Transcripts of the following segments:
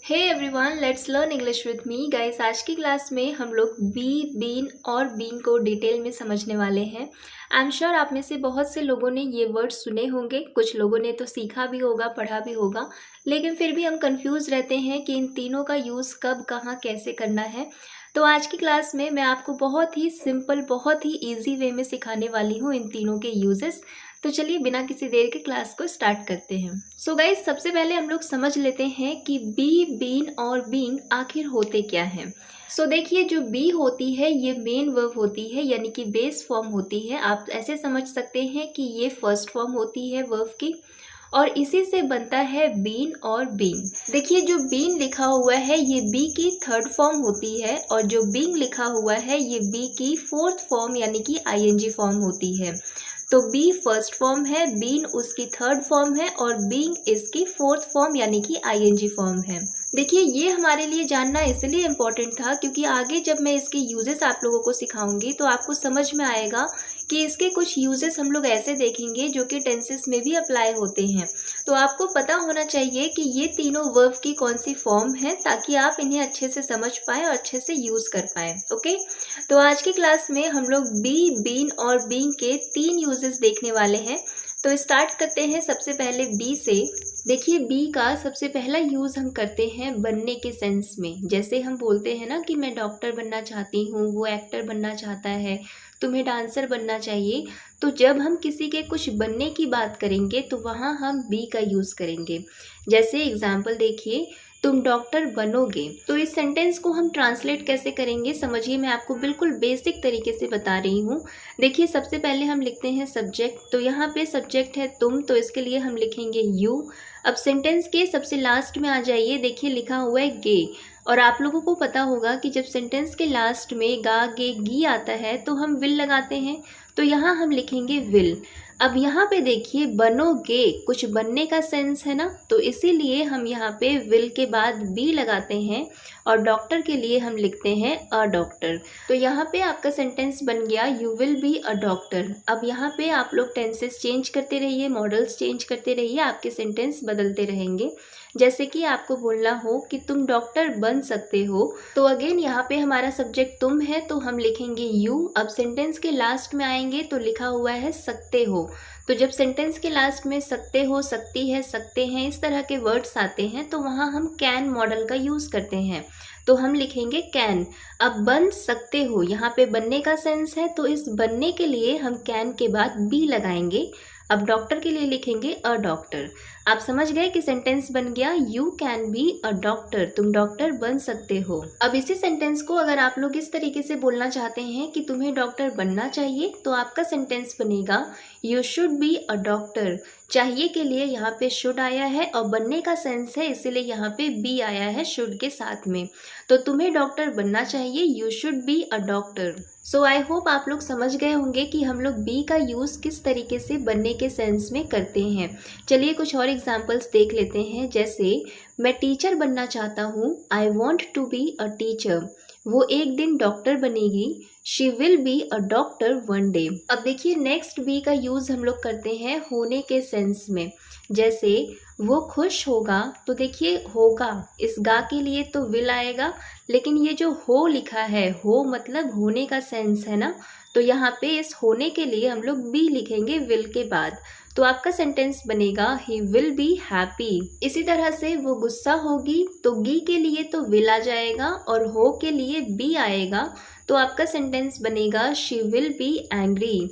Hey everyone, let's learn English with me guys. आज की class में हम लोग बी, बीन और बीइंग को डिटेल में समझने वाले हैं। आई एम श्योर आप में से बहुत से लोगों ने ये वर्ड सुने होंगे, कुछ लोगों ने तो सीखा भी होगा, पढ़ा भी होगा, लेकिन फिर भी हम कंफ्यूज रहते हैं कि इन तीनों का यूज़ कब, कहाँ, कैसे करना है। तो आज की क्लास में मैं आपको बहुत ही सिंपल, बहुत ही ईजी वे में सिखाने वाली हूँ इन तीनों के यूजेस। तो चलिए बिना किसी देर के क्लास को स्टार्ट करते हैं। सो गाइज, सबसे पहले हम लोग समझ लेते हैं कि बी, बीन और बीइंग आखिर होते क्या हैं। सो देखिए, जो बी होती है ये मेन वर्ब होती है, यानी कि बेस फॉर्म होती है। आप ऐसे समझ सकते हैं कि ये फर्स्ट फॉर्म होती है वर्ब की, और इसी से बनता है बीन और बीइंग। देखिए, जो बीन लिखा हुआ है ये बी की थर्ड फॉर्म होती है, और जो बीइंग लिखा हुआ है ये बी की फोर्थ फॉर्म यानी कि आईएनजी फॉर्म होती है। तो बी फर्स्ट फॉर्म है, बीन उसकी थर्ड फॉर्म है, और बीइंग इसकी फोर्थ फॉर्म यानी कि आईएनजी फॉर्म है। देखिए, ये हमारे लिए जानना इसलिए इम्पोर्टेंट था क्योंकि आगे जब मैं इसके यूजेस आप लोगों को सिखाऊंगी तो आपको समझ में आएगा कि इसके कुछ यूजेस हम लोग ऐसे देखेंगे जो कि टेंसेस में भी अप्लाई होते हैं। तो आपको पता होना चाहिए कि ये तीनों वर्ब की कौन सी फॉर्म है, ताकि आप इन्हें अच्छे से समझ पाएं और अच्छे से यूज कर पाएं। ओके, तो आज की क्लास में हम लोग बी, बीन और बीइंग के 3 यूजेस देखने वाले हैं। तो स्टार्ट करते हैं सबसे पहले बी से। देखिए, बी का सबसे पहला यूज़ हम करते हैं बनने के सेंस में। जैसे हम बोलते हैं ना कि मैं डॉक्टर बनना चाहती हूँ, वो एक्टर बनना चाहता है, तुम्हें डांसर बनना चाहिए। तो जब हम किसी के कुछ बनने की बात करेंगे तो वहाँ हम बी का यूज़ करेंगे। जैसे एग्जाम्पल देखिए, तुम डॉक्टर बनोगे। तो इस सेंटेंस को हम ट्रांसलेट कैसे करेंगे समझिए, मैं आपको बिल्कुल बेसिक तरीके से बता रही हूँ। देखिए, सबसे पहले हम लिखते हैं सब्जेक्ट। तो यहाँ पे सब्जेक्ट है तुम, तो इसके लिए हम लिखेंगे यू। अब सेंटेंस के सबसे लास्ट में आ जाइए, देखिए लिखा हुआ है गे। और आप लोगों को पता होगा कि जब सेंटेंस के लास्ट में गा, गे, गी आता है तो हम विल लगाते हैं। तो यहाँ हम लिखेंगे विल। अब यहाँ पे देखिए, बनोगे कुछ बनने का सेंस है ना, तो इसीलिए हम यहाँ पे विल के बाद बी लगाते हैं, और डॉक्टर के लिए हम लिखते हैं अ डॉक्टर। तो यहाँ पे आपका सेंटेंस बन गया you will be a doctor. अब यहाँ पे आप लोग टेंसेस चेंज करते रहिए, मॉडल्स चेंज करते रहिए, आपके सेंटेंस बदलते रहेंगे। जैसे कि आपको बोलना हो कि तुम डॉक्टर बन सकते हो, तो अगेन यहाँ पे हमारा सब्जेक्ट तुम है, तो हम लिखेंगे यू। अब सेंटेंस के लास्ट में आएंगे तो लिखा हुआ है सकते हो। तो जब सेंटेंस के लास्ट में सकते हो, सकती है, सकते हैं, इस तरह के वर्ड्स आते हैं तो वहाँ हम कैन मॉडल का यूज़ करते हैं। तो हम लिखेंगे कैन। अब बन सकते हो, यहाँ पे बनने का सेंस है, तो इस बनने के लिए हम कैन के बाद बी लगाएंगे। अब डॉक्टर के लिए लिखेंगे अ डॉक्टर। आप समझ गए कि सेंटेंस बन गया you can be a doctor, तुम डॉक्टर बन सकते हो। अब इसी सेंटेंस को अगर आप लोग इस तरीके से बोलना चाहते हैं कि तुम्हें डॉक्टर बनना चाहिए, तो आपका सेंटेंस बनेगा you should be a doctor. चाहिए के लिए यहाँ पे शुड आया है, और बनने का सेंस है इसीलिए यहाँ पे बी आया है शुड के साथ में। तो तुम्हें डॉक्टर बनना चाहिए, you should be a doctor. So I hope आप लोग समझ गए होंगे कि हम लोग बी का यूज़ किस तरीके से बनने के सेंस में करते हैं। चलिए कुछ और एग्जांपल्स देख लेते हैं। जैसे मैं टीचर बनना चाहता हूँ, I want to be a teacher. वो एक दिन डॉक्टर बनेगी, she will be a doctor one day. अब देखिए, नेक्स्ट बी का यूज़ हम लोग करते हैं होने के सेंस में। जैसे वो खुश होगा, तो देखिए होगा, इस गा के लिए तो विल आएगा, लेकिन ये जो हो लिखा है, हो मतलब होने का सेंस है ना, तो यहाँ पे इस होने के लिए हम लोग बी लिखेंगे विल के बाद। तो आपका सेंटेंस बनेगा ही विल बी हैप्पी। इसी तरह से वो गुस्सा होगी, तो गी के लिए तो विल आ जाएगा और हो के लिए बी आएगा। तो आपका सेंटेंस बनेगा शी विल बी एंग्री।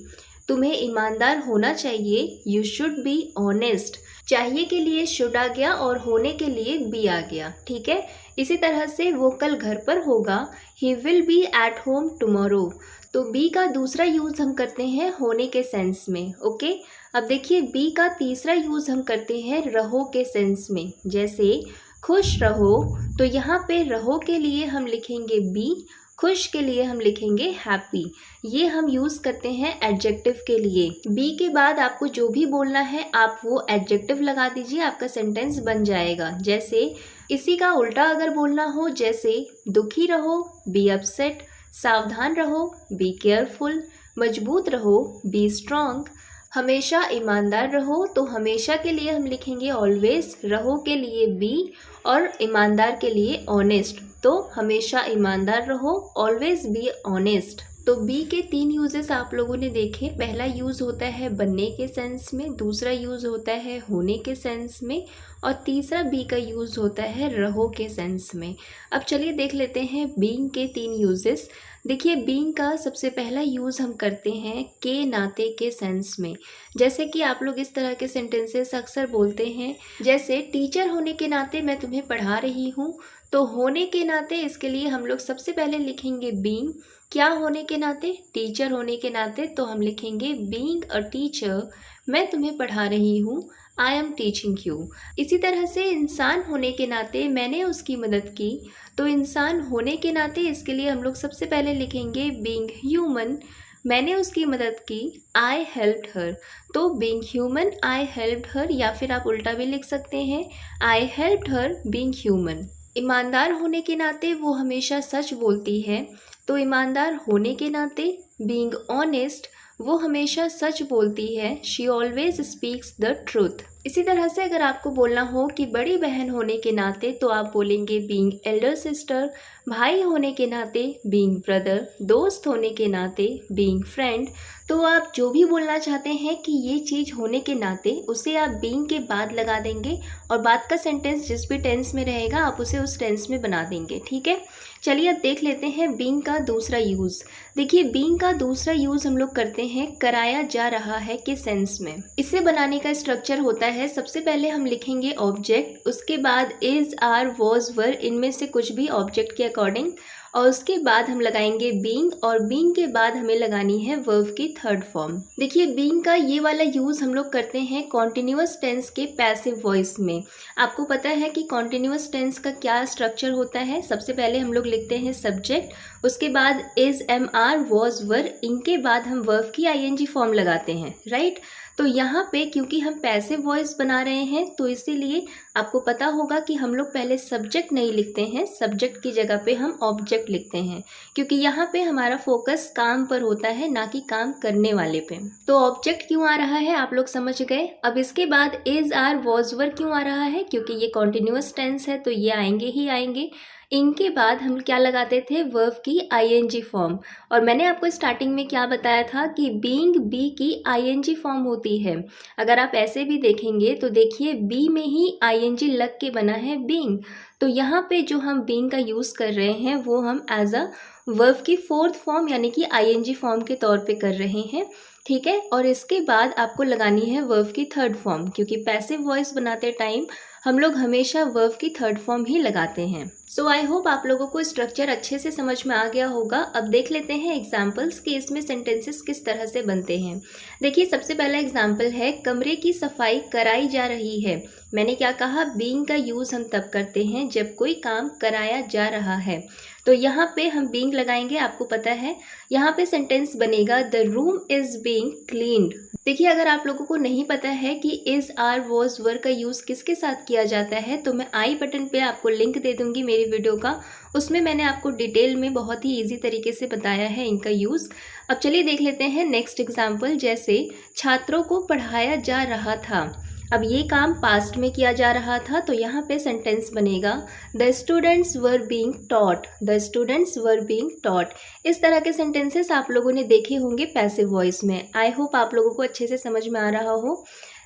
तुम्हें ईमानदार होना चाहिए, यू शुड बी ऑनेस्ट। चाहिए के लिए शुड आ गया और होने के लिए बी आ गया, ठीक है। इसी तरह से वो कल घर पर होगा, he will be at home tomorrow. तो बी का दूसरा यूज़ हम करते हैं होने के सेंस में। ओके, अब देखिए, बी का तीसरा यूज़ हम करते हैं रहो के सेंस में। जैसे खुश रहो, तो यहाँ पे रहो के लिए हम लिखेंगे बी, खुश के लिए हम लिखेंगे हैप्पी। ये हम यूज़ करते हैं एडजेक्टिव के लिए। बी के बाद आपको जो भी बोलना है आप वो एडजेक्टिव लगा दीजिए, आपका सेंटेंस बन जाएगा। जैसे इसी का उल्टा अगर बोलना हो, जैसे दुखी रहो, बी अपसेट, सावधान रहो, बी केयरफुल, मजबूत रहो, बी स्ट्रॉन्ग, हमेशा ईमानदार रहो, तो हमेशा के लिए हम लिखेंगे ऑलवेज, रहो के लिए बी और ईमानदार के लिए ऑनेस्ट। तो हमेशा ईमानदार रहो, ऑलवेज बी ऑनेस्ट। तो बी के 3 यूजेस आप लोगों ने देखे। पहला यूज़ होता है बनने के सेंस में, दूसरा यूज़ होता है होने के सेंस में, और तीसरा बी का यूज़ होता है रहो के सेंस में। अब चलिए देख लेते हैं बीइंग के 3 यूजेस। देखिए बीइंग का सबसे पहला यूज़ हम करते हैं के नाते के सेंस में। जैसे कि आप लोग इस तरह के सेंटेंसेस अक्सर बोलते हैं, जैसे टीचर होने के नाते मैं तुम्हें पढ़ा रही हूँ। तो होने के नाते इसके लिए हम लोग सबसे पहले लिखेंगे बीइंग। क्या होने के नाते? टीचर होने के नाते तो हम लिखेंगे बीइंग अ टीचर, मैं तुम्हें पढ़ा रही हूँ, आई एम टीचिंग यू। इसी तरह से इंसान होने के नाते मैंने उसकी मदद की। तो इंसान होने के नाते इसके लिए हम लोग सबसे पहले लिखेंगे बीइंग ह्यूमन, मैंने उसकी मदद की, आई हेल्प्ड हर। तो being human I helped her, या फिर आप उल्टा भी लिख सकते हैं, I helped her being human. ईमानदार होने के नाते वो हमेशा सच बोलती है। तो ईमानदार होने के नाते बीइंग ऑनेस्ट, वो हमेशा सच बोलती है, she always speaks the truth. इसी तरह से अगर आपको बोलना हो कि बड़ी बहन होने के नाते तो आप बोलेंगे बीइंग एल्डर सिस्टर, भाई होने के नाते बीइंग ब्रदर, दोस्त होने के नाते बीइंग फ्रेंड। तो आप जो भी बोलना चाहते हैं कि ये चीज़ होने के नाते, उसे आप बीइंग के बाद लगा देंगे और बाद का सेंटेंस जिस भी टेंस में रहेगा आप उसे उस टेंस में बना देंगे। ठीक है, चलिए अब देख लेते हैं बीइंग का दूसरा यूज़। देखिए बीइंग का दूसरा यूज़ हम लोग करते हैं कराया जा रहा है के सेंस में। इसे बनाने का स्ट्रक्चर होता है, सबसे पहले हम लिखेंगे ऑब्जेक्ट, उसके बाद इज, आर, वॉज, वर, इनमें से कुछ भी ऑब्जेक्ट के अकॉर्डिंग, और उसके बाद हम लगाएंगे बीइंग, और बीइंग के बाद हमें लगानी है वर्ब की थर्ड फॉर्म। देखिए बीइंग का ये वाला यूज़ हम लोग करते हैं कॉन्टिन्यूअस टेंस के पैसिव वॉइस में। आपको पता है कि कॉन्टिन्यूअस टेंस का क्या स्ट्रक्चर होता है। सबसे पहले हम लोग लिखते हैं सब्जेक्ट, उसके बाद इज, एम, आर, वॉज, वर, इनके बाद हम वर्ब की आईएनजी फॉर्म लगाते हैं, राइट। तो यहाँ पे क्योंकि हम पैसिव वॉइस बना रहे हैं तो इसीलिए आपको पता होगा कि हम लोग पहले सब्जेक्ट नहीं लिखते हैं, सब्जेक्ट की जगह पे हम ऑब्जेक्ट लिखते हैं, क्योंकि यहाँ पे हमारा फोकस काम पर होता है, ना कि काम करने वाले पे। तो ऑब्जेक्ट क्यों आ रहा है आप लोग समझ गए। अब इसके बाद इज, आर, वॉज, वर क्यों आ रहा है, क्योंकि ये कॉन्टिन्यूअस टेंस है तो ये आएंगे ही आएंगे। इनके बाद हम क्या लगाते थे, वर्ब की आईएनजी फॉर्म। और मैंने आपको स्टार्टिंग में क्या बताया था कि बीइंग बी की आईएनजी फॉर्म होती है। अगर आप ऐसे भी देखेंगे तो देखिए बी में ही आईएनजी लग के बना है बीइंग। तो यहाँ पे जो हम बीइंग का यूज़ कर रहे हैं वो हम एज अ वर्ब की फोर्थ फॉर्म यानी कि आईएनजी फॉर्म के तौर पे कर रहे हैं, ठीक है। और इसके बाद आपको लगानी है वर्ब की थर्ड फॉर्म, क्योंकि पैसिव वॉइस बनाते टाइम हम लोग हमेशा वर्ब की थर्ड फॉर्म ही लगाते हैं। सो आई होप आप लोगों को स्ट्रक्चर अच्छे से समझ में आ गया होगा। अब देख लेते हैं एग्जाम्पल्स कि इसमें सेंटेंसेस किस तरह से बनते हैं। देखिए सबसे पहला एग्जाम्पल है, कमरे की सफाई कराई जा रही है। मैंने क्या कहा, बीइंग का यूज़ हम तब करते हैं जब कोई काम कराया जा रहा है। तो यहाँ पे हम बीइंग लगाएंगे, आपको पता है यहाँ पे सेंटेंस बनेगा the room is being cleaned. देखिए अगर आप लोगों को नहीं पता है कि इज, आर, वॉज, वर का यूज़ किसके साथ किया जाता है तो मैं आई बटन पे आपको लिंक दे दूंगी मेरी वीडियो का, उसमें मैंने आपको डिटेल में बहुत ही इजी तरीके से बताया है इनका यूज़। अब चलिए देख लेते हैं नेक्स्ट एग्जाम्पल, जैसे छात्रों को पढ़ाया जा रहा था। अब ये काम पास्ट में किया जा रहा था तो यहाँ पे सेंटेंस बनेगा the students were being taught, the students were being taught. इस तरह के सेंटेंसेस आप लोगों ने देखे होंगे पैसिव वॉइस में। आई होप आप लोगों को अच्छे से समझ में आ रहा हो।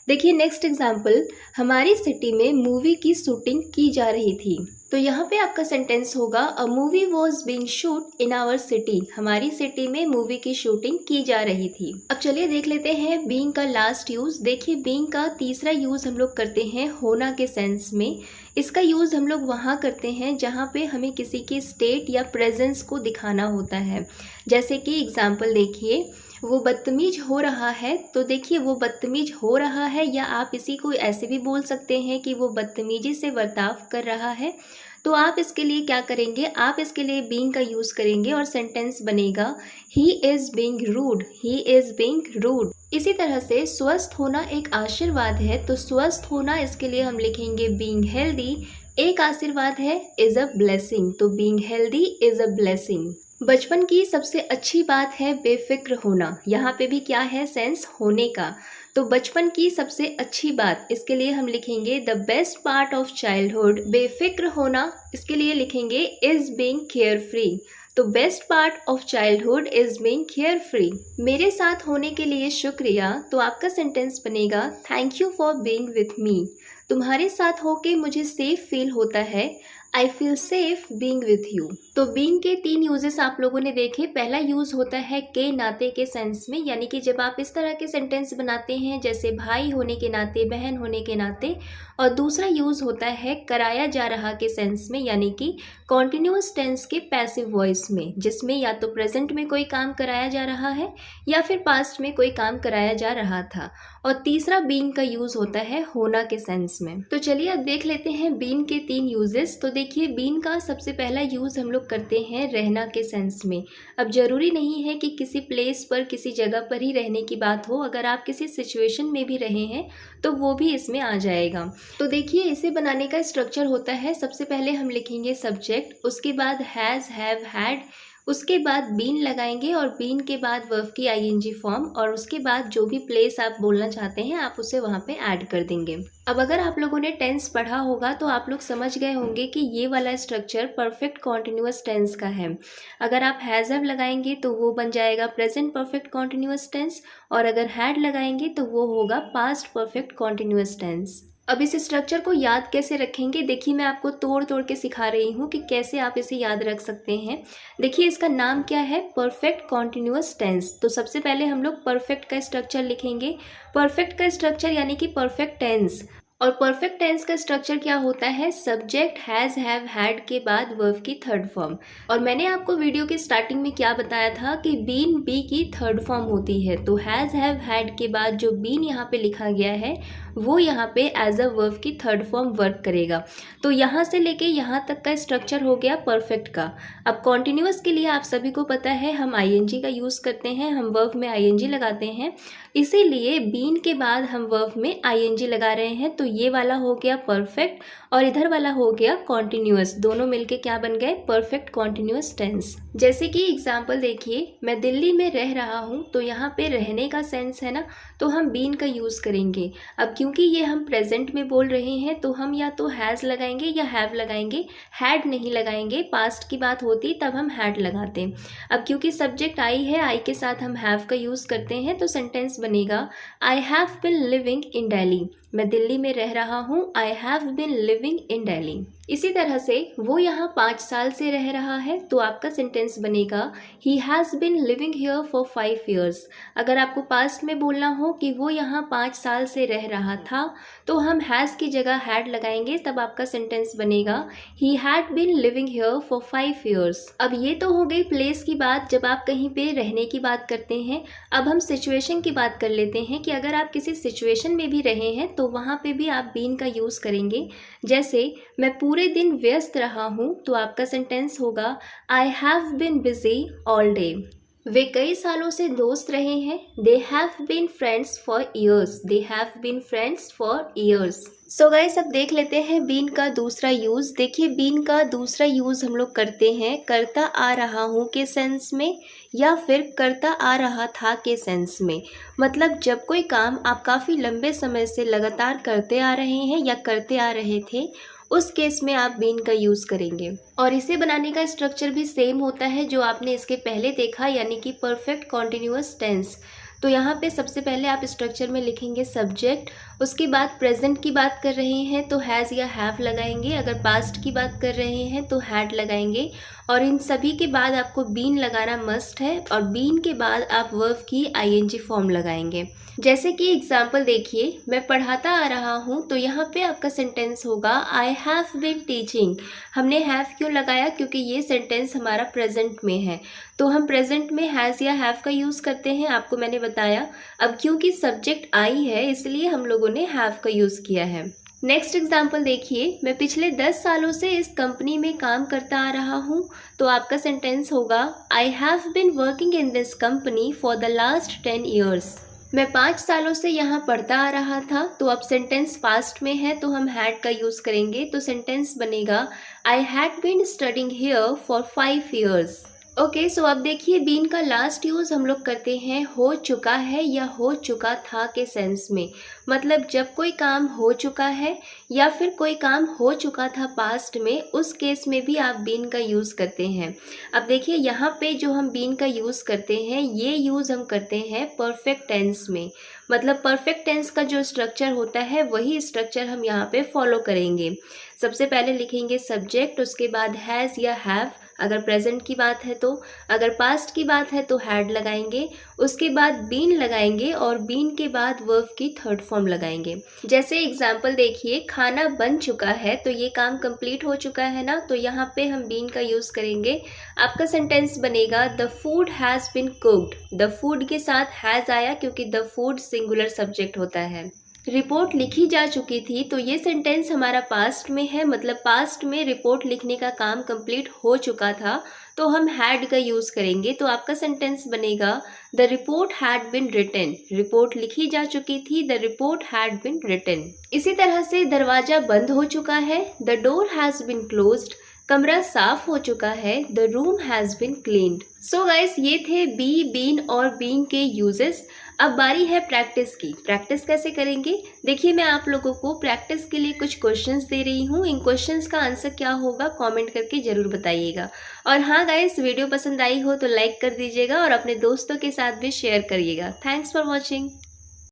देखिए नेक्स्ट एग्जाम्पल, हमारी सिटी में मूवी की शूटिंग की जा रही थी। तो यहाँ पे आपका सेंटेंस होगा a movie was being shoot in our city, हमारी सिटी में मूवी की शूटिंग की जा रही थी। अब चलिए देख लेते हैं बीइंग का लास्ट यूज़। देखिए बीइंग का तीसरा यूज़ हम लोग करते हैं होना के सेंस में। इसका यूज़ हम लोग वहाँ करते हैं जहाँ पे हमें किसी की स्टेट या प्रेजेंस को दिखाना होता है। जैसे कि एग्जाम्पल देखिए, वो बदतमीज हो रहा है। तो देखिए वो बदतमीज हो रहा है, या आप इसी को ऐसे भी बोल सकते हैं कि वो बदतमीजी से बर्ताव कर रहा है। तो आप इसके लिए क्या करेंगे, आप इसके लिए बीइंग का यूज़ करेंगे और सेंटेंस बनेगा he is being rude, he is being rude. इसी तरह से स्वस्थ होना एक आशीर्वाद है, तो स्वस्थ होना इसके लिए हम लिखेंगे बीइंग हेल्दी, एक आशीर्वाद है, इज़ अ ब्लेसिंग। तो being healthy is a blessing. बचपन की सबसे अच्छी बात है बेफिक्र होना। यहाँ पे भी क्या है, सेंस होने का। तो बचपन की सबसे अच्छी बात, इसके लिए हम लिखेंगे the best part of childhood. बेफिक्र होना, इसके लिए लिखेंगे इज बीइंग केयर फ्री। तो best part of childhood is being care free. मेरे साथ होने के लिए शुक्रिया। तो आपका सेंटेंस बनेगा thank you for being with me. तुम्हारे साथ होके मुझे सेफ फील होता है। I feel safe being with you. तो बीइंग के 3 यूजेस आप लोगों ने देखे। पहला यूज होता है के नाते के सेंस में, यानी कि जब आप इस तरह के सेंटेंस बनाते हैं जैसे भाई होने के नाते, बहन होने के नाते। और दूसरा यूज होता है कराया जा रहा के सेंस में, यानी कि कॉन्टिन्यूअस टेंस के पैसिव वॉइस में, जिसमें या तो प्रेजेंट में कोई काम कराया जा रहा है या फिर पास्ट में कोई काम कराया जा रहा था। और तीसरा बीइंग का यूज होता है होना के सेंस में। तो चलिए अब देख लेते हैं बीइंग के 3 यूजेस। तो देखिए, बीइंग का सबसे पहला यूज हम लोग करते हैं रहना के सेंस में। अब जरूरी नहीं है कि किसी प्लेस पर, किसी जगह पर ही रहने की बात हो। अगर आप किसी सिचुएशन में भी रहे हैं तो वो भी इसमें आ जाएगा। तो देखिए, इसे बनाने का स्ट्रक्चर होता है, सबसे पहले हम लिखेंगे सब्जेक्ट, उसके बाद हैज, हैव, हैड, उसके बाद बीन लगाएंगे और बीन के बाद वर्ब की आईएनजी फॉर्म, और उसके बाद जो भी प्लेस आप बोलना चाहते हैं आप उसे वहाँ पे ऐड कर देंगे। अब अगर आप लोगों ने टेंस पढ़ा होगा तो आप लोग समझ गए होंगे कि ये वाला स्ट्रक्चर परफेक्ट कॉन्टिन्यूअस टेंस का है। अगर आप हैज़ हैव लगाएंगे तो वो बन जाएगा प्रेजेंट परफेक्ट कॉन्टिन्यूअस टेंस, और अगर हैड लगाएंगे तो वो होगा पास्ट परफेक्ट कॉन्टिन्यूअस टेंस। अब इस स्ट्रक्चर को याद कैसे रखेंगे, देखिए मैं आपको तोड़ तोड़ के सिखा रही हूँ कि कैसे आप इसे याद रख सकते हैं। देखिए, इसका नाम क्या है, परफेक्ट कॉन्टिन्यूअस टेंस। तो सबसे पहले हम लोग परफेक्ट का स्ट्रक्चर लिखेंगे। परफेक्ट का स्ट्रक्चर यानी कि परफेक्ट टेंस। और परफेक्ट टेंस का स्ट्रक्चर क्या होता है, सब्जेक्ट हैज़, हैव, हैड के बाद वर्ब की थर्ड फॉर्म। और मैंने आपको वीडियो के स्टार्टिंग में क्या बताया था कि बीन बी की थर्ड फॉर्म होती है। तो हैज़, हैव, हैड के बाद जो बीन यहाँ पे लिखा गया है वो यहाँ पे एज अ वर्ब की थर्ड फॉर्म वर्क करेगा। तो यहाँ से लेके यहाँ तक का स्ट्रक्चर हो गया परफेक्ट का। अब कॉन्टिन्यूअस के लिए आप सभी को पता है हम आईएनजी का यूज़ करते हैं, हम वर्ब में आईएनजी लगाते हैं, इसीलिए बीन के बाद हम वर्ब में आईएनजी लगा रहे हैं। तो ये वाला हो गया परफेक्ट और इधर वाला हो गया कॉन्टिन्यूअस, दोनों मिलके क्या बन गए, परफेक्ट कॉन्टिन्यूअस टेंस। जैसे कि एग्जाम्पल देखिए, मैं दिल्ली में रह रहा हूँ, तो यहाँ पे रहने का सेंस है ना, तो हम बीन का यूज़ करेंगे। अब क्योंकि ये हम प्रेजेंट में बोल रहे हैं तो हम या तो हैज़ लगाएंगे या हैव लगाएंगे, हैड नहीं लगाएंगे। पास्ट की बात होती तब हम हैड लगाते। अब क्योंकि सब्जेक्ट आई है, आई के साथ हम हैव का यूज़ करते हैं, तो सेंटेंस बनेगा आई have been living in Delhi. मैं दिल्ली में रह रहा हूँ, आई have been living in Delhi. इसी तरह से वो यहाँ 5 साल से रह रहा है, तो आपका सेंटेंस बनेगा he has been living here for 5 years। अगर आपको पास्ट में बोलना हो कि वो यहाँ 5 साल से रह रहा था तो हम हैज़ की जगह हैड लगाएंगे, तब आपका सेंटेंस बनेगा he had been living here for 5 years। अब ये तो हो गई प्लेस की बात, जब आप कहीं पे रहने की बात करते हैं। अब हम सिचुएशन की बात कर लेते हैं कि अगर आप किसी सिचुएशन में भी रहे हैं तो वहाँ पे भी आप बीन का यूज़ करेंगे। जैसे मैं पूरे दिन व्यस्त रहा हूँ, तो आपका सेंटेंस होगा I have been busy all day. वे कई सालों से दोस्त रहे हैं, they have been friends for years, they have been friends for years. So guys, अब देख लेते हैं बीन का दूसरा यूज़। देखिए, बीन का दूसरा यूज़ हम लोग करते हैं करता आ रहा हूँ के सेंस में या फिर करता आ रहा था के सेंस में। मतलब जब कोई काम आप काफ़ी लंबे समय से लगातार करते आ रहे हैं या करते आ रहे थे, उस केस में आप बीन का यूज़ करेंगे। और इसे बनाने का स्ट्रक्चर भी सेम होता है जो आपने इसके पहले देखा, यानी कि परफेक्ट कॉन्टिन्यूअस टेंस। तो यहाँ पे सबसे पहले आप स्ट्रक्चर में लिखेंगे सब्जेक्ट, उसके बाद प्रेजेंट की बात कर रहे हैं तो हैज़ या हैव लगाएंगे, अगर पास्ट की बात कर रहे हैं तो हैड लगाएंगे, और इन सभी के बाद आपको बीन लगाना मस्ट है, और बीन के बाद आप वर्ब की आईएनजी फॉर्म लगाएंगे। जैसे कि एग्जाम्पल देखिए, मैं पढ़ाता आ रहा हूँ, तो यहाँ पे आपका सेंटेंस होगा आई हैव बीन टीचिंग। हमने हैव क्यों लगाया, क्योंकि ये सेंटेंस हमारा प्रेजेंट में है, तो हम प्रेजेंट में हैज़ या हैव का यूज़ करते हैं, आपको मैंने बताया। अब क्योंकि सब्जेक्ट आई है इसलिए हम लोगों ने हैव का यूज़ किया है। नेक्स्ट एग्जाम्पल देखिए, मैं पिछले 10 सालों से इस कंपनी में काम करता आ रहा हूँ, तो आपका सेंटेंस होगा I have been working in this company for the last 10 years। मैं 5 सालों से यहाँ पढ़ता आ रहा था, तो अब सेंटेंस पास्ट में है तो हम हैड का यूज़ करेंगे, तो सेंटेंस बनेगा I had been studying here for 5 years। Okay, so अब देखिए बीन का लास्ट यूज़ हम लोग करते हैं हो चुका है या हो चुका था के सेंस में। मतलब जब कोई काम हो चुका है या फिर कोई काम हो चुका था पास्ट में, उस केस में भी आप बीन का यूज़ करते हैं। अब देखिए यहाँ पे जो हम बीन का यूज़ करते हैं, ये यूज़ हम करते हैं परफेक्ट टेंस में। मतलब परफेक्ट टेंस का जो स्ट्रक्चर होता है वही स्ट्रक्चर हम यहाँ पे फॉलो करेंगे। सबसे पहले लिखेंगे सब्जेक्ट, उसके बाद हैज़ या हैव अगर प्रेजेंट की बात है तो, अगर पास्ट की बात है तो हैड लगाएंगे, उसके बाद बीन लगाएंगे और बीन के बाद वर्ब की थर्ड फॉर्म लगाएंगे। जैसे एग्जाम्पल देखिए, खाना बन चुका है तो ये काम कंप्लीट हो चुका है ना, तो यहाँ पे हम बीन का यूज़ करेंगे। आपका सेंटेंस बनेगा the food has been cooked. The food के साथ हैज़ आया क्योंकि द फूड सिंगुलर सब्जेक्ट होता है। रिपोर्ट लिखी जा चुकी थी तो ये सेंटेंस हमारा पास्ट में है, मतलब पास्ट में रिपोर्ट लिखने का काम कंप्लीट हो चुका था, तो हम हैड का यूज़ करेंगे। तो आपका सेंटेंस बनेगा the report had been written. Report लिखी जा चुकी थी, the report had been written. इसी तरह से दरवाज़ा बंद हो चुका है, the door has been closed. कमरा साफ हो चुका है, the room has been cleaned. So guys, ये थे बी, बीन और बीइंग के यूजेस। अब बारी है प्रैक्टिस की। प्रैक्टिस कैसे करेंगे? देखिए, मैं आप लोगों को प्रैक्टिस के लिए कुछ क्वेश्चंस दे रही हूँ। इन क्वेश्चंस का आंसर क्या होगा कमेंट करके ज़रूर बताइएगा। और हाँ गाइस, वीडियो पसंद आई हो तो लाइक कर दीजिएगा और अपने दोस्तों के साथ भी शेयर करिएगा। Thanks for watching.